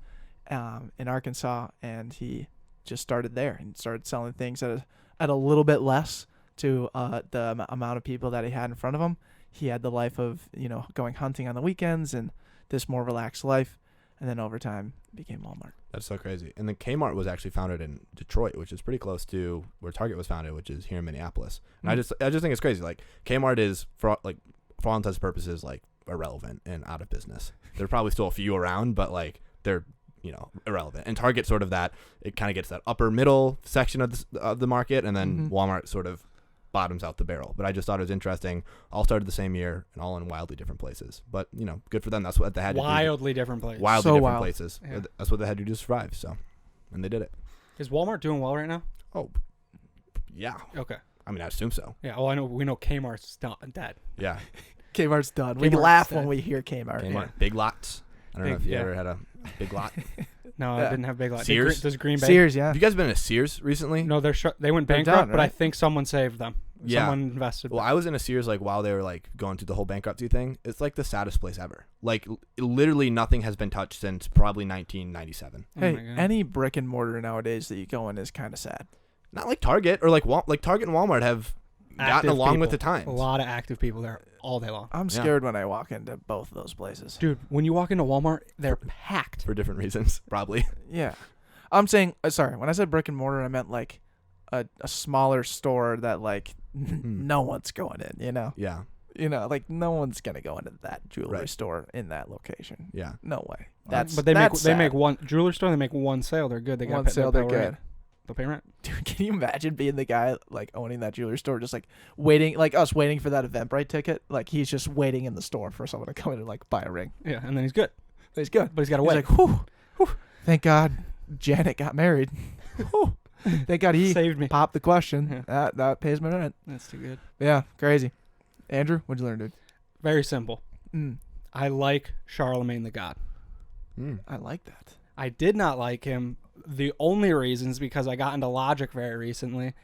in Arkansas, and he just started there and started selling things at a little bit less to the amount of people that he had in front of him. He had the life of, going hunting on the weekends and this more relaxed life. And then over time became Walmart. That's so crazy. And then Kmart was actually founded in Detroit, which is pretty close to where Target was founded, which is here in Minneapolis. And I just think it's crazy. Like, Kmart is for all intents and purposes like irrelevant and out of business. There's probably still a few around, but like they're irrelevant. And Target sort of it kind of gets that upper middle section of the market, and then Walmart sort of bottoms out the barrel. But I just thought it was interesting. All started the same year and all in wildly different places. But good for them. That's what they had to do. Wildly different places. Wildly different places. Yeah. That's what they had to do to survive. So, and they did it. Is Walmart doing well right now? Oh, yeah. Okay. I mean, I assume so. Yeah. Well, we know Kmart's dead. Yeah. Kmart's done. We laugh when we hear Kmart. Kmart. Big Lots. I don't know if you ever had a Big Lot. No, I didn't have Big Lot. Sears? Does Green Bay? Sears, yeah. Have you guys been to Sears recently? No, they went bankrupt, done, but I right? think someone saved them. Yeah. Someone invested. Well, I was in a Sears while they were going through the whole bankruptcy thing. It's like the saddest place ever. Literally nothing has been touched since probably 1997. Hey, any brick and mortar nowadays that you go in is kind of sad. Not like Target or like Target and Walmart have gotten along with the times. A lot of active people there all day long. I'm scared when I walk into both of those places. Dude, when you walk into Walmart, they're packed. For different reasons, probably. Yeah. I'm saying, sorry, when I said brick and mortar, I meant like a smaller store that no one's going in, Yeah. No one's going to go into that jewelry store in that location. Yeah. No way. But they make one jewelry store, they make one sale, they're good. They got one sale, they're good. They'll pay rent. Dude, can you imagine being the guy owning that jewelry store, just waiting, us waiting for that Eventbrite ticket? He's just waiting in the store for someone to come in and buy a ring. Yeah, and then he's good. He's good, but he's got to wait. Whew, thank God Janet got married. Thank God he saved me. Popped the question. Yeah. That pays my rent. That's too good. Yeah, crazy. Andrew, what'd you learn, dude? Very simple. I like Charlemagne the God. I like that. I did not like him. The only reason is because I got into Logic very recently,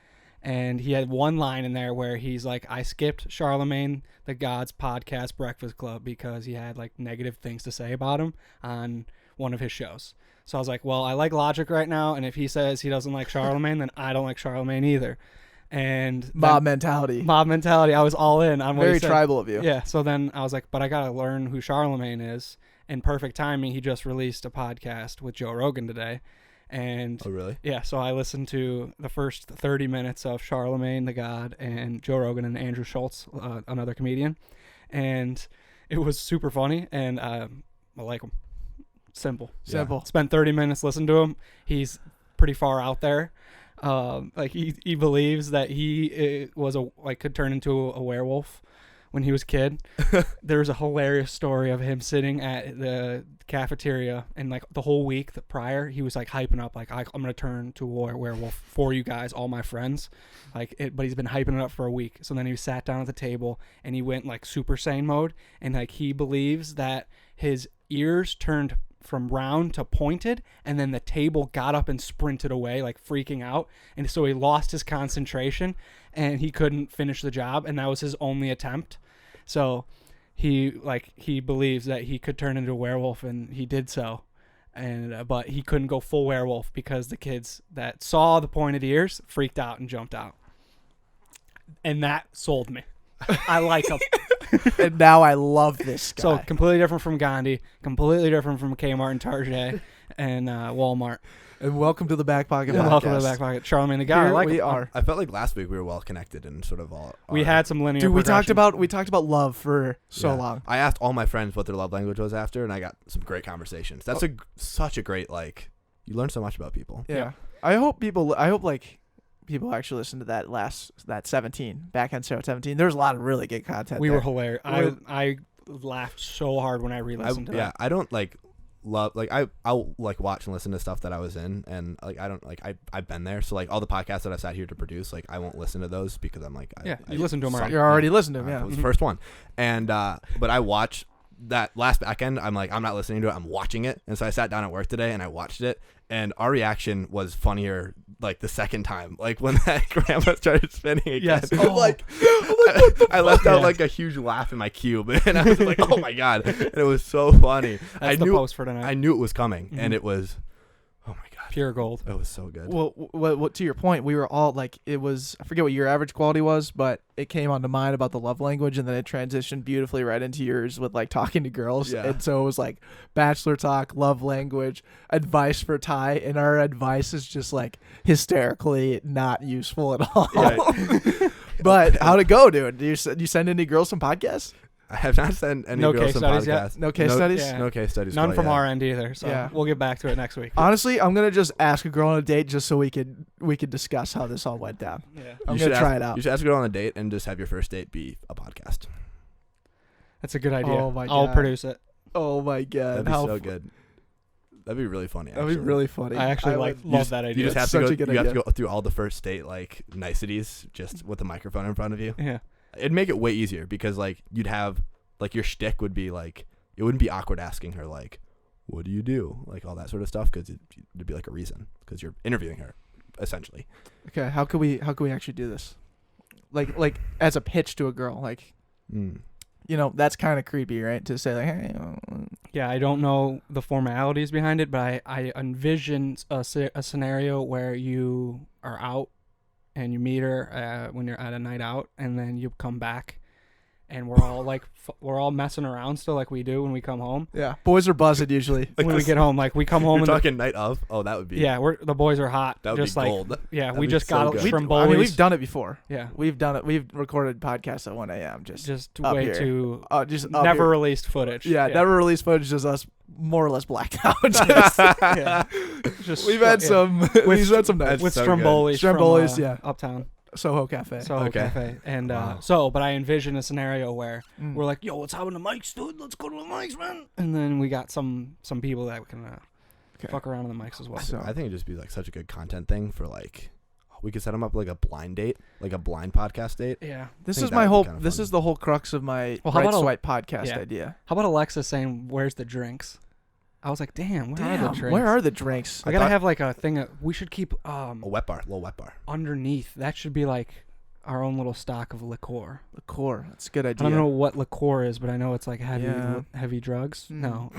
and he had one line in there where he's like, I skipped Charlemagne the God's podcast Breakfast Club because he had negative things to say about him on one of his shows. So I was like, well, I like Logic right now, and if he says he doesn't like Charlemagne, then I don't like Charlemagne either. And mob mentality. I was all in on what very he said. tribal of you. Yeah. So then I was like, but I gotta learn who Charlemagne is. In perfect timing, he just released a podcast with Joe Rogan today. And oh, really? Yeah, so I listened to the first 30 minutes of Charlemagne the God and Joe Rogan and Andrew Schultz, another comedian, and it was super funny, and I like him. Simple. Spent 30 minutes listening to him. He's pretty far out there. He believes that he could turn into a werewolf when he was a kid. There's a hilarious story of him sitting at the cafeteria, and the whole week prior, he was hyping up I'm gonna turn to a werewolf for you guys, all my friends, but he's been hyping it up for a week. So then he sat down at the table and he went Super Saiyan mode, and he believes that his ears turned from round to pointed, and then the table got up and sprinted away, freaking out, and so he lost his concentration and he couldn't finish the job, and that was his only attempt. So he believes that he could turn into a werewolf, and he did so, and but he couldn't go full werewolf because the kids that saw the pointed ears freaked out and jumped out, and that sold me. I like him. And now I love this guy. So completely different from Gandhi, completely different from Kmart and Target and Walmart. And welcome to the Backpocket podcast. Welcome to the Backpocket. Charlemagne the God. I felt like last week we were well connected and sort of all. We had some linear. Dude, we talked about love for so long. I asked all my friends what their love language was after, and I got some great conversations. That's such a great you learn so much about people. Yeah. I hope people actually listen to that 17 backhand show 17. There's a lot of really good content. We were hilarious. I laughed so hard when I re-listened to that. Yeah, I don't love I'll watch and listen to stuff that I was in, and I don't I've been there, so all the podcasts that I sat here to produce, I won't listen to those because I'm you listen to them already. You're already listening to them. Yeah, it was the first one, and but I watch that last back end. I'm I'm not listening to it, I'm watching it. And so I sat down at work today and I watched it, and our reaction was funnier the second time, when that grandma started spinning again. Yes. I left out a huge laugh in my cube, and I was oh my God, and it was so funny. That's the post for tonight. I knew it was coming, and it was, oh my God, pure gold. It was so good. Well, to your point, we were all it was, I forget what your average quality was, but it came onto mine about the love language, and then it transitioned beautifully right into yours with talking to girls. Yeah. And so it was bachelor talk, love language, advice for Ty, and our advice is just hysterically not useful at all. Right. But how'd it go, dude? Did you send any girls some podcasts? I have not sent any No girls case some studies yet? podcasts. No case studies? Yeah. No case studies. None quite from yet. our end either. So Yeah. we'll get back to it next week. Honestly, I'm gonna just ask a girl on a date just so we could discuss how this all went down. Yeah. I'm You gonna should try ask- it out. You should ask a girl on a date and just have your first date be a podcast. That's a good idea. Oh my I'll God. produce it. Oh my god, That'd be how so good. That'd be really funny. that'd be Actually. really funny. I actually love that You idea. just have Such to a good go. You have to idea. go through all the first date like niceties just with the microphone in front of you. Yeah. It'd make it way easier because like you'd have like your shtick would be like it wouldn't be awkward asking her like, "What do you do?" like all that sort of stuff because it'd be like a reason because you're interviewing her essentially. Okay, how could we actually do this? Like as a pitch to a girl, like you know, that's kind of creepy, right? To say like, hey, Yeah, I don't know the formalities behind it, but I envision a scenario where you are out and you meet her when you're at a night out, and then you come back, and we're all like, we're all messing around still like we do when we come home. yeah, boys are buzzing usually. When we get home, like we come home You're and talking night of. Oh, that would be. yeah, the boys are hot. That would just be like gold. yeah, That'd we be just so got good. from I boys. mean, we've done it before. yeah, We've done it. We've recorded podcasts at 1 a.m. Just up way here. too just up never here. released footage. Yeah, never released footage. Just us more or less blacked out. yeah. Just We've had some. We've had some nights. with so good. Strombolis Strombolis, from, yeah. Uptown. Soho Cafe. Soho Okay. Cafe. And Wow. but I envision a scenario where Mm. we're like, yo, let's have the mics, dude. Let's go to the mics, man. And then we got some people that can Okay. fuck around on the mics as well. So- I think it'd just be like such a good content thing for like we could set them up like a blind date, like a blind podcast date. Yeah. This think is that my would be whole. kinda This fun. is the whole crux of my Well, how Right about a- Swipe podcast yeah. idea. How about Alexa saying, where's the drinks? I was like, damn, where are the drinks? Where are the drinks? I gotta have like a thing that we should keep A wet bar, little wet bar. underneath. That should be like our own little stock of liqueur. Liqueur. That's a good I idea. don't know what liqueur is, but I know it's like heavy Yeah. heavy drugs. Mm. No.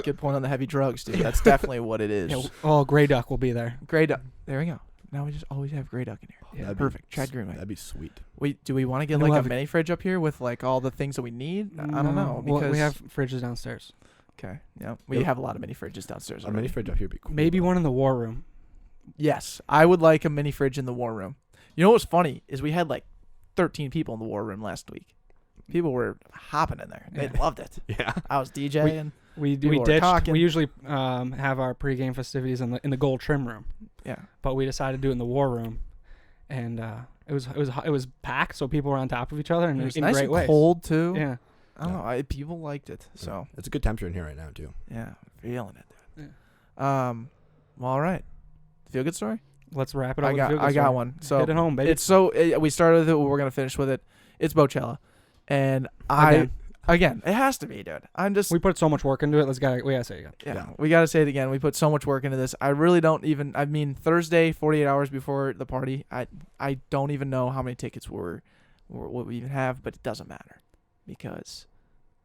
Good point on the heavy drugs, dude. That's definitely what it is. Yeah, oh, Grey Duck will be there. Grey Duck. There we go. Now we just always have Grey Duck in here. Yeah. That'd be Perfect. Chad Greenway. That'd be sweet. Do we want to get And we'll like have a mini fridge up here with like all the things that we need? I don't know Well, because we have fridges downstairs. okay. Yeah, we Yep. have a lot of mini fridges downstairs. A mini already. fridge up here would be cool. Maybe one in the war room. Yes, I would like a mini fridge in the war room. You know what's funny is we had like 13 people in the war room last week. People were hopping in there. They Yeah. loved it. Yeah. I was DJing. We People were ditched. talking. We usually have our pregame festivities in the gold trim room, Yeah. but we decided to do it in the war room, and it was packed, so people were on top of each other and It was in nice great and ways. cold too. Yeah. I don't know. People liked it. So It's a good temperature in here right now too. yeah, feeling it. Dude. Yeah. Well, all right. Feel good story. Let's wrap it up. I with a feel good got story. one. So Hit it home, baby. it's so we started with it. We're gonna finish with it. It's Boatchella, and again it has to be, dude. I'm just we put so much work into it. We gotta say it again. yeah. We gotta say it again. We put so much work into this. I really don't even. I mean, Thursday, 48 hours before the party, I don't even know how many tickets were what we even have, but it doesn't matter because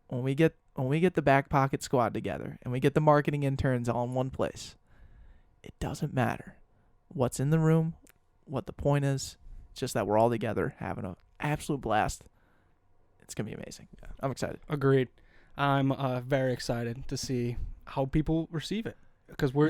when we get the Backpocket squad together and we get the marketing interns all in one place, it doesn't matter what's in the room, what the point is. It's just that we're all together having an absolute blast. It's gonna be amazing. Yeah. I'm excited. Agreed. I'm very excited to see how people receive it because we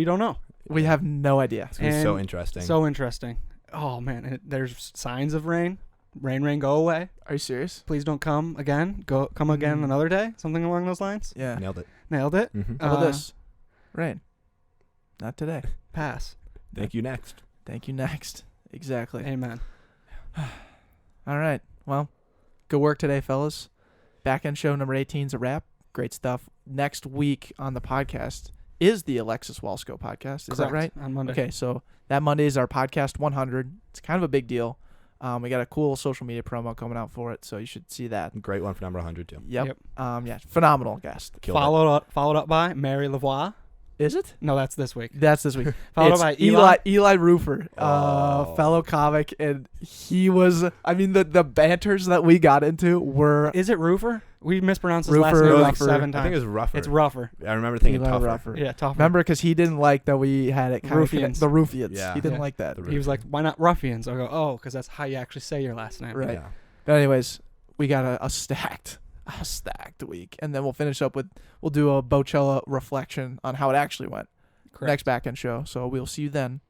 don't know. We have no idea. It's gonna be so And interesting. So interesting. Oh man, and there's signs of rain. Rain, go away. Are you serious? Please don't come again. Come again Mm. another day. Something along those lines. Yeah. Nailed it. Nailed it. Mm-hmm. How about this? Rain. Not today. Pass. Thank you. Next. Thank you. Next. Exactly. Amen. All right. Well, good work today, fellas. Back end show number 18's a wrap. Great stuff. Next week on the podcast is the Alexis Walsco podcast. Is that Correct. right? On Monday. Okay, so that Monday is our podcast 100. It's kind of a big deal. We got a cool social media promo coming out for it, so you should see that. Great one for number 100 too. Yep. Yeah, phenomenal guest. Killed it. Followed up by Mary Lavoie. Is it? No, that's this week. That's this week. Followed It's by Eli. Eli Roofer, Oh. fellow comic, and he was. I mean, the banters that we got into were Is it Roofer? We mispronounced his last Roofer, name like Ruffer. 7 I times. think it's rougher. It's Rougher. I remember thinking Eli tougher. Ruffer. Yeah, tougher. Remember, because he didn't like that we had it kind Ruffians. of the Ruffians. Yeah. He didn't Yeah. like that. The He was like, "Why not Ruffians?" I go, "Oh, because that's how you actually say your last name." Right. Yeah. But anyways, we got a stacked week, and then we'll finish up with we'll do a Boatchella reflection on how it actually went. Correct. Next back end show. So we'll see you then.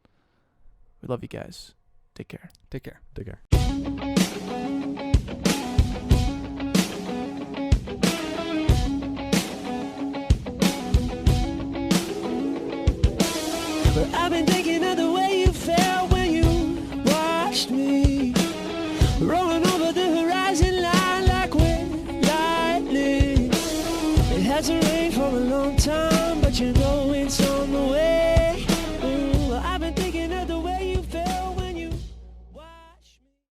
We love you guys. Take care. Take care. Take care. But I've been thinking of the way you felt when you watched me rolling over the horizon line like we're lightning. It hasn't rained for a long time, but you know